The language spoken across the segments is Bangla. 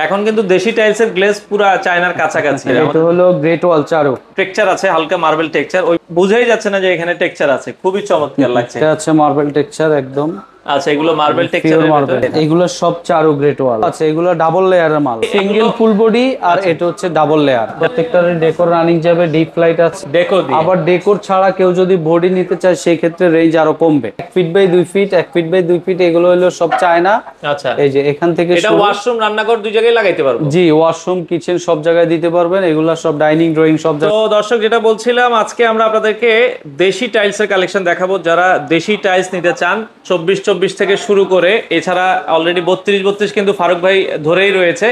এখন কিন্তু দেশি টাইলসের গ্লেজ পুরো চায়নার কাছাকাছি। এটা হলো গ্রেট ওয়াল চারু, টেক্সচার আছে হালকা মার্বেল টেক্সচার, ওই বুঝাই যাচ্ছে না যে এখানে টেক্সচার আছে, খুবই চমৎকার লাগছে। এটা আছে মার্বেল টেক্সচার একদম। আচ্ছা, এগুলো মার্বেল টেক্সচারের ভিতরে, এগুলো সব চারু গ্রেট ওয়াল আছে। এগুলো ডাবল লেয়ারের মাল, সিঙ্গেল ফুল বডি আর এটা হচ্ছে ডাবল লেয়ার। প্রত্যেকটার ডেকোর রানিং যাবে, ডিপ লাইট আছে ডেকো দিয়ে। আবার ডেকোর ছাড়া কেউ যদি বডি নিতে চায় সেই ক্ষেত্রে রেঞ্জ আরো কমবে। 1 feet by 2 feet, 1 feet by 2 feet এগুলো হলো সব চায়না। আচ্ছা, এই যে এখান থেকে এটা ওয়াশরুম রান্নাঘর দুই জায়গায় লাগাইতে পারবো। জি, ওয়াশরুম কিচেন সব জায়গায় দিতে পারবেন। এগুলো সব ডাইনিং ড্রয়িং সব জায়গায়। তো দর্শক, যেটা বলছিলাম, আজকে আমরা আপনাদেরকে দেশি টাইলসের কালেকশন দেখাবো। যারা দেশি টাইলস নিতে চান 24 থেকে শুরু করে, এছাড়া অলরেডি 32 কিন্তু ফারুক ভাই ধরেই রয়েছে।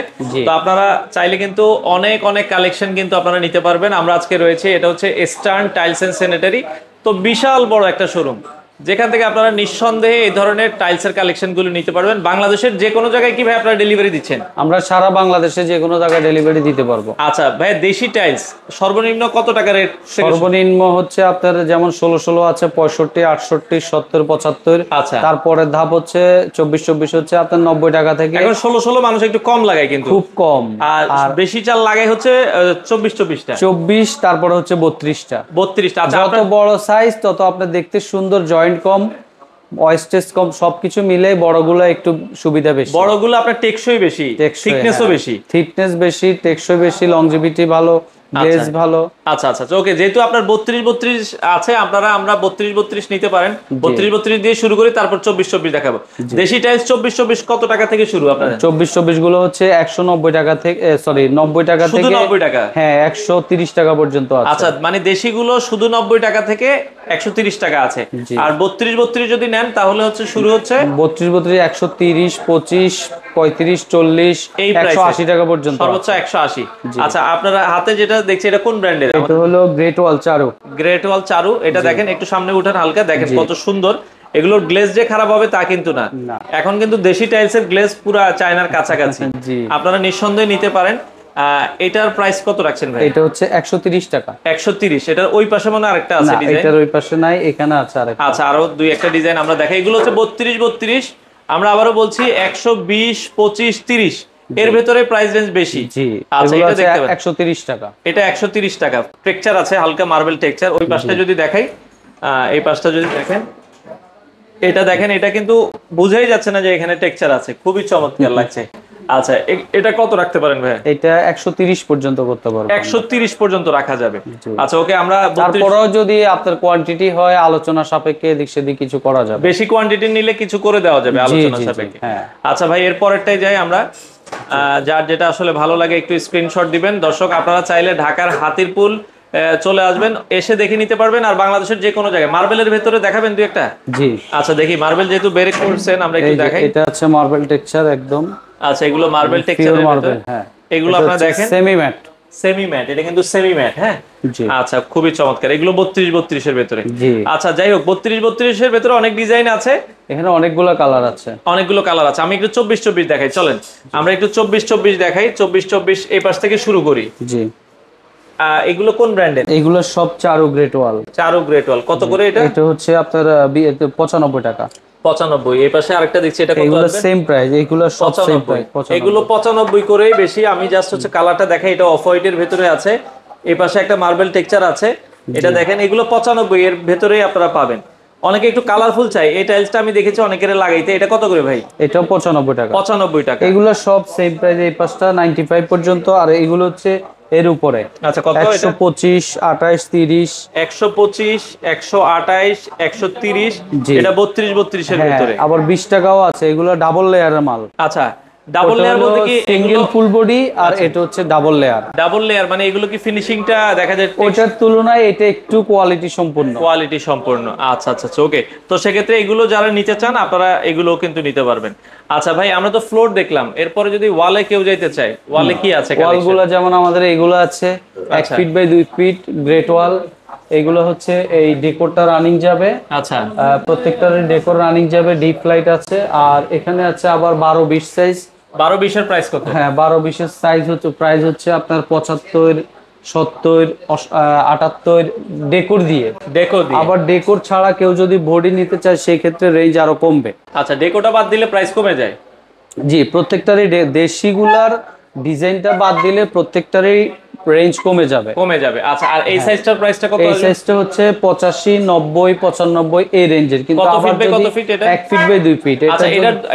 তো আপনারা চাইলে কিন্তু অনেক অনেক কালেকশন কিন্তু আপনারা নিতে পারবেন। আমরা আজকে রয়েছে, এটা হচ্ছে ইস্টার্ন টাইলস এন্ড স্যানিটারি। তো বিশাল বড় একটা শোরুম, যেখান থেকে আপনারা নিঃসন্দেহে এই ধরনের টাইলসের কালেকশনগুলো নিতে পারবেন। বাংলাদেশের যে কোনো জায়গায় কি ভাই আপনারা ডেলিভারি দিচ্ছেন? আমরা সারা বাংলাদেশে যে কোনো জায়গায় ডেলিভারি দিতে পারবো। আচ্ছা ভাই, দেশি টাইলস সর্বনিম্ন কত টাকা রেট? সর্বনিম্ন হচ্ছে আপনার যেমন 16 আছে, 65, 68, 70, 75। আচ্ছা, তারপরের ধাপ হচ্ছে 24 হচ্ছে আপনার 90 টাকা থেকে। এখন 16 মানুষ একটু কম লাগায়, কিন্তু খুব কম। আর বেশি চাল লাগায় হচ্ছে 24টা। 24, তারপরে হচ্ছে 32টা। 32টা। আচ্ছা, যত বড় সাইজ তত আপনার দেখতে সুন্দর, জয়েন্ট কম, ওয়েস্টেজ কম, সবকিছু মিলে বড়গুলো একটু সুবিধা বেশি। বড়গুলো আপনার টেকসই বেশি, থিকনেসও বেশি, থিকনেস বেশি, টেকসই বেশি, লংজিভিটি ভালো, গ্লেজ ভালো। আচ্ছা আচ্ছা, ওকে। যেহেতু আপনার 32 আছে, আমরা 32 নিতে পারেন। 32 দিয়ে শুরু করি, তারপর 24 দেখাবো। দেশি টাইলস 24 কত টাকা থেকে শুরু আপনাদের? 24 গুলো হচ্ছে 190 টাকা থেকে, সরি 90 টাকা থেকে। শুধু 90 টাকা? হ্যাঁ, 130 টাকা পর্যন্ত আছে। আচ্ছা, মানে দেশিগুলো শুধু 90 টাকা থেকে 130 টাকা আছে। আর 32 যদি নেন তাহলে হচ্ছে শুরু হচ্ছে 32 130, 25, 35, 40, 180 টাকা পর্যন্ত, সর্বোচ্চ 180। আচ্ছা, আপনারা হাতে যেটা দেখছি এটা কোন ব্র্যান্ডের? এটা হলো গ্রেট ওয়াল চারু। গ্রেট ওয়াল চারু, এটা দেখেন একটু সামনে উঠান হালকা, দেখেন কত সুন্দর। এগুলোর গ্লেজ যে খারাপ হবে তা কিন্তু না। এখন কিন্তু দেশি টাইলসের গ্লেজ পুরো চায়নার কাছাকাছি। আপনারা নিঃসন্দেহে নিতে পারেন। এটার প্রাইস কত রাখছেন ভাই? এটা হচ্ছে 130 টাকা। 130। এটার ওই পাশে মনে আরেকটা আছে ডিজাইন? এটার ওই পাশে নাই, এখানে আছে আরেকটা। আচ্ছা, আরো দুই একটা ডিজাইন আমরা দেখাই। এগুলো হচ্ছে 32। আমরা আবারও বলছি 120, 25, 30 এর ভেতরে প্রাইস রেঞ্জ বেশি। জি, আচ্ছা, এটা দেখতে পারেন 130 টাকা। এটা 130 টাকা। টেক্সচার আছে হালকা মার্বেল টেক্সচার। ওই পাশটা যদি দেখাই, এই পাশটা যদি দেখেন, এটা দেখেন, এটা কিন্তু বুঝাই যাচ্ছে না যে এখানে টেক্সচার আছে, খুবই চমৎকার লাগছে। আচ্ছা, এটা কত রাখতে পারেন ভাই? এটা 130 পর্যন্ত করতে পারবেন। 130 পর্যন্ত রাখা যাবে। আচ্ছা, ওকে। আমরা তারপরেও যদি আপনার কোয়ান্টিটি হয়, আলোচনা সাপেক্ষে এদিক সেদিক কিছু করা যাবে। বেশি কোয়ান্টিটি নিলে কিছু করে দেওয়া যাবে আলোচনা সাপেক্ষে। আচ্ছা ভাই, এর পরেরটাই যাই আমরা। যার যেটা আসলে ভালো লাগে একটু স্ক্রিনশট দিবেন। দর্শক, আপনারা চাইলে ঢাকার হাতিরপুল চলে আসবেন, এসে দেখে নিতে পারবেন। আর বাংলাদেশের যে কোনো জায়গায়। মার্বেলের ভেতরে দেখাবেন দুই একটা? জি। আচ্ছা, দেখি মার্বেল যেহেতু বের করছেন, আমরা একটু দেখাই। এটা হচ্ছে মার্বেল টেক্সচার একদম। আচ্ছা, এগুলো মার্বেল টেক্সচারের ভিতরে। হ্যাঁ, এগুলো আপনারা দেখেন সেমি ম্যাট। সেমি ম্যাট, এটা কিন্তু সেমি ম্যাট। হ্যাঁ, আচ্ছা, খুবই চমৎকার। এগুলো 32 এর ভেতরে। আচ্ছা, যাই হোক, 32 এর ভেতরে অনেক ডিজাইন আছে। এখানে অনেকগুলো কালার আছে। অনেকগুলো কালার আছে। আমি একটু 24 দেখাই, চলেন আমরা একটু 24 দেখাই। 24 এই পাশ থেকে শুরু করি। জি। এগুলো কোন ব্র্যান্ডের? এগুলো সব চারু গ্রেট ওয়াল। চারু গ্রেট ওয়াল। কত করে এটা? এটা হচ্ছে আপনার 95 টাকা। 95। এই পাশে আরেকটা দেখছি, এটা কত? এগুলো সেম প্রাইস, এগুলো সব সেম প্রাইস। এগুলো 95 করেই বেশি। আমি জাস্ট হচ্ছে কালারটা দেখাই, এটা অফ হোয়াইটের ভেতরে আছে। এই পাশে একটা মার্বেল টেক্সচার আছে, এটা দেখেন। এগুলো 95 এর ভেতরেই আপনারা পাবেন। অনেকে একটু কালারফুল চাই, এই টাইলসটা আমি দেখেছি অনেকের লাগাইতে। এটা কত করে ভাই? এটাও 95 টাকা। 95 টাকা। এগুলো সব সেম প্রাইস। এই পাশটা 95 পর্যন্ত, আর এগুলো হচ্ছে এর উপরে। আচ্ছা, কত? 125, 28, 30। 125, 128, 130। এটা 32 এর ভেতরে। আবার 20 টাকাও আছে। এগুলো ডাবল লেয়ারের মাল। আচ্ছা, ডাবল লেয়ার বলতে কি? সিঙ্গেল ফুল বডি, আর এটা হচ্ছে ডাবল লেয়ার। ডাবল লেয়ার মানে এগুলো কি ফিনিশিংটা দেখা যায় ওটার তুলনায় এটা একটু কোয়ালিটি সম্পূর্ণ। আচ্ছা আচ্ছা, ওকে। তো সেক্ষেত্রে এগুলো যারা নিতে চান আপনারা এগুলো কিন্তু নিতে পারবেন। আচ্ছা ভাই, আমরা তো ফ্লোর দেখলাম, এরপরে যদি ওয়ালে কেউ যাইতে চায়, ওয়ালে কি আছে? ওয়ালগুলো যেমন আমাদের এগুলো আছে 1 ফিট বাই 2 ফিট গ্রেট ওয়াল। এগুলো হচ্ছে এই ডেকোরটা রানিং যাবে। আচ্ছা, প্রত্যেকটার ডেকোর রানিং যাবে, ডিপ লাইট আছে। আর এখানে আছে আবার 12-20 সাইজ। 12-20 এর প্রাইস কত? হ্যাঁ, 12-20 এর সাইজ হচ্ছে প্রাইস হচ্ছে আপনার 75, 70, 78 ডেকোর দিয়ে। আবার ডেকোর ছাড়া কেউ যদি বডি নিতে চায় সেই ক্ষেত্রে রেঞ্জ আরো কমবে। আচ্ছা, ডেকোরটা বাদ দিলে প্রাইস কমে যায়? জি, প্রত্যেকটারই দেশিগুলার ডিজাইনটা বাদ দিলে প্রত্যেকটারই রেঞ্জ কমে যাবে। আচ্ছা, আর এই সাইজটার প্রাইসটা কত? এই সাইজটা হচ্ছে 85, 90, 95 এই রেঞ্জের। কিন্তু আবার কত ফিট এটা? 1 ফিট বাই 2 ফিট। আচ্ছা,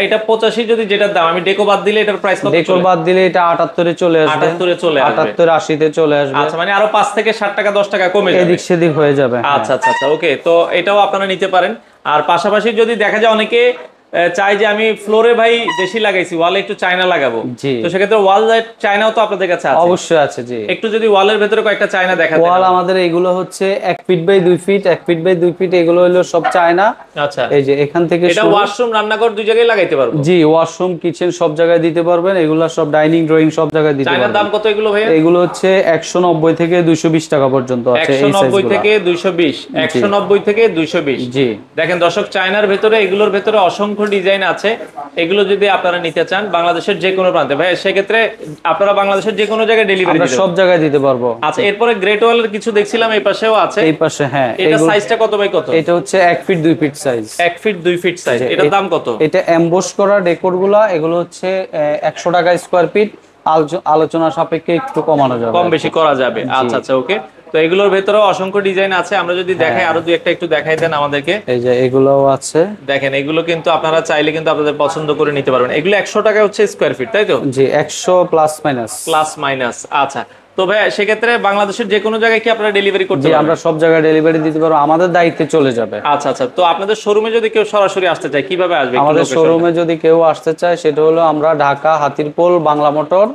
এটা 85 যদি যেটার দাম, আমি ডেকো বাদ দিলে এটার প্রাইস কত? ডেকো বাদ দিলে এটা 78 এ চলে আসবে। 78, 80 তে চলে আসবে। আচ্ছা, মানে আরো 5 থেকে 60 টাকা 10 টাকা কমে যাবে, এদিক সেদিক হয়ে যাবে। আচ্ছা আচ্ছা আচ্ছা, ওকে। তো এটাও আপনারা নিতে পারেন। আর পাশাপাশি যদি দেখা যায় অনেকে চাই যে আমি ফ্লোরে ভাই দেশি লাগাইছি, ওয়ালে একটু চায়না লাগাবো, তো সেক্ষেত্রে ওয়াল চায়নাও তো আপনাদের কাছে আছে? অবশ্যই আছে, জি। একটু যদি ওয়ালের ভেতরে কয়েকটা চায়না দেখাতে। ওয়াল আমাদের এগুলো হচ্ছে 1 feet by 2 feet, 1 feet by 2 feet, এগুলো হলো সব চায়না। আচ্ছা, এই যে এখান থেকে এটা ওয়াশরুম রান্নাঘর দুই জায়গায় লাগাইতে পারবো? জি, ওয়াশরুম কিচেন সব জায়গায় দিতে পারবেন। এগুলো সব ডাইনিং ড্রয়িং সব জায়গায় দিতে পারবেন। চায়নার দাম কত এগুলো ভাই? এগুলো হচ্ছে 190 থেকে 220 টাকা পর্যন্ত আছে। 190 থেকে 220, 190 থেকে 220। জি, দেখেন দর্শক, চায়নার ভেতরে এগুলোর ভেতরে অসংখ্য ডিজাইন আছে। এগুলো যদি আপনারা নিতে চান বাংলাদেশের যে কোনো প্রান্তে, ভাই সেক্ষেত্রে আপনারা বাংলাদেশের যে কোনো জায়গায় ডেলিভারি দিতে? সব জায়গায় দিতে পারবো। আচ্ছা, এরপরে গ্রেট ওয়ালের কিছু দেখছিলাম এই পাশেও আছে। এই পাশে, হ্যাঁ। এটা সাইজটা কত বাই কত? এটা হচ্ছে 1 feet 2 feet size. 1 feet 2 feet size. এটার দাম কত? এটা এমবস করা ডেকোরগুলা, এগুলো হচ্ছে 100 টাকা স্কয়ার ফিট। আলোচনা সাপেক্ষে একটু কমানো যাবে, কম বেশি করা যাবে। আচ্ছা আচ্ছা, ওকে। তো এগুলোর ভেতরে অসংখ্য ডিজাইন আছে। আমরা যদি দেখাই, আরো দুই একটা একটু দেখাই দেন আমাদেরকে। এই যে এগুলোও আছে, দেখেন এগুলো কিন্তু আপনারা চাইলে কিন্তু আপনাদের পছন্দ করে নিতে পারবেন। এগুলো 100 টাকা হচ্ছে স্কয়ার ফিট, তাই তো? জি, 100 প্লাস মাইনাস। আচ্ছা, তো ভাই সেক্ষেত্রে বাংলাদেশের যে কোনো জায়গায় কি আপনারা ডেলিভারি করতে পারবেন? আমরা সব জায়গায় ডেলিভারি দিতে পারবো, আমাদের দায়িত্বে চলে যাবে। আচ্ছা আচ্ছা, তো আপনাদের শোরুমে যদি কেউ সরাসরি আসতে চায় কিভাবে আসবে? আমাদের শোরুমে যদি কেউ আসতে চায়, সেটা হলো আমরা ঢাকা হাতিরপুল বাংলা মোটর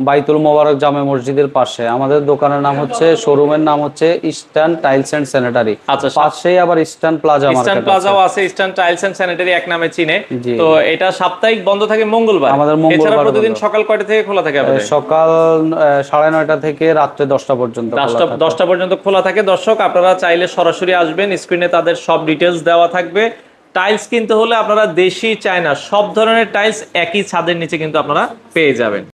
বাইতুল মোবারক জামে মসজিদের পাশে। আমাদের দোকানের নাম হচ্ছে, শোরুমের নাম হচ্ছে ইস্টার্ন টাইলস এন্ড স্যানিটারি। আচ্ছা, পাশেই আবার ইস্টার্ন প্লাজা মার্কেট আছে। ইস্টার্ন প্লাজাও আছে, ইস্টার্ন টাইলস এন্ড স্যানিটারি এক নামে চিনে। তো এটা সাপ্তাহিক বন্ধ থাকে মঙ্গলবার। আমাদের মঙ্গলবার। এছাড়া প্রতিদিন সকাল কয়টা থেকে খোলা থাকে আপনাদের? সকাল 9:30 থেকে রাত্রে 10টা পর্যন্ত। 10টা পর্যন্ত খোলা থাকে। দর্শক, আপনারা চাইলে সরাসরি আসবেন, স্ক্রিনে তাদের সব ডিটেইলস দেওয়া থাকবে। টাইলস কিনতে হলে আপনারা দেশি চায়না সব ধরনের টাইলস একই ছাদের নিচে কিন্তু আপনারা পেয়ে যাবেন।